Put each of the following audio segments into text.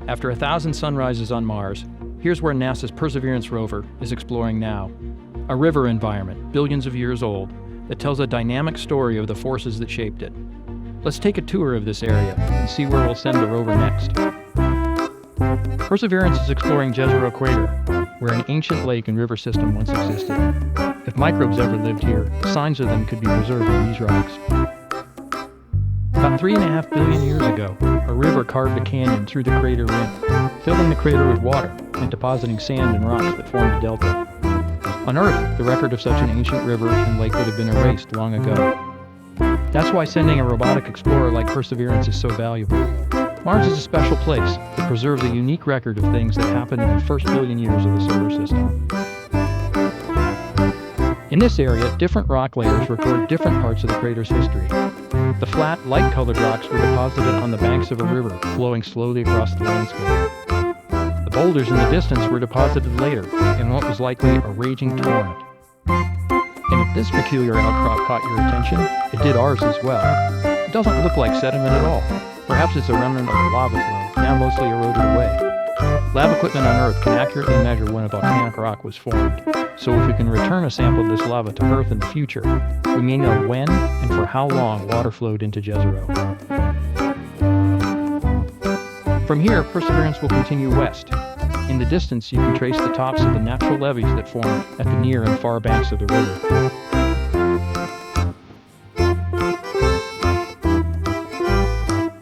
After 1,000 sunrises on Mars, here's where NASA's Perseverance Rover is exploring now. A river environment, billions of years old, that tells a dynamic story of the forces that shaped it. Let's take a tour of this area and see where we'll send the rover next. Perseverance is exploring Jezero Crater, where an ancient lake and river system once existed. If microbes ever lived here, signs of them could be preserved in these rocks. About 3.5 billion years ago, a river carved a canyon through the crater rim, filling the crater with water and depositing sand and rocks that formed a delta. On Earth, the record of such an ancient river and lake would have been erased long ago. That's why sending a robotic explorer like Perseverance is so valuable. Mars is a special place that preserves a unique record of things that happened in the first billion years of the solar system. In this area, different rock layers record different parts of the crater's history. The flat, light-colored rocks were deposited on the banks of a river, flowing slowly across the landscape. The boulders in the distance were deposited later, in what was likely a raging torrent. And if this peculiar outcrop caught your attention, it did ours as well. It doesn't look like sediment at all. Perhaps it's a remnant of a lava flow, now mostly eroded away. Lab equipment on Earth can accurately measure when a volcanic rock was formed. So if we can return a sample of this lava to Earth in the future, we may know when and for how long water flowed into Jezero. From here, Perseverance will continue west. In the distance, you can trace the tops of the natural levees that form at the near and far banks of the river.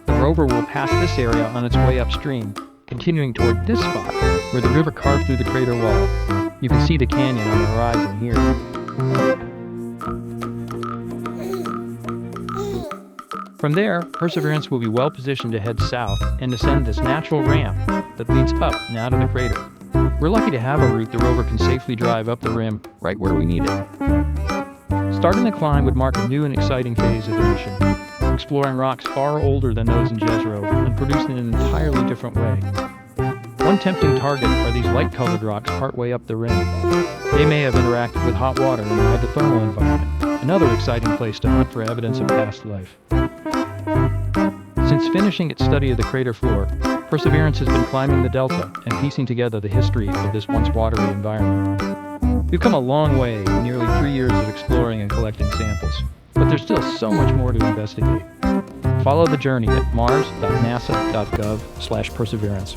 The rover will pass this area on its way upstream, continuing toward this spot, where the river carved through the crater wall. You can see the canyon on the horizon here. From there, Perseverance will be well positioned to head south and ascend this natural ramp that leads up and out of the crater. We're lucky to have a route the rover can safely drive up the rim right where we need it. Starting the climb would mark a new and exciting phase of the mission, exploring rocks far older than those in Jezero and produced in an entirely different way. One tempting target are these light-colored rocks partway up the rim. They may have interacted with hot water in a hydrothermal environment, another exciting place to hunt for evidence of past life. Since finishing its study of the crater floor, Perseverance has been climbing the delta and piecing together the history of this once watery environment. We've come a long way in nearly 3 years of exploring and collecting samples, but there's still so much more to investigate. Follow the journey at mars.nasa.gov/perseverance.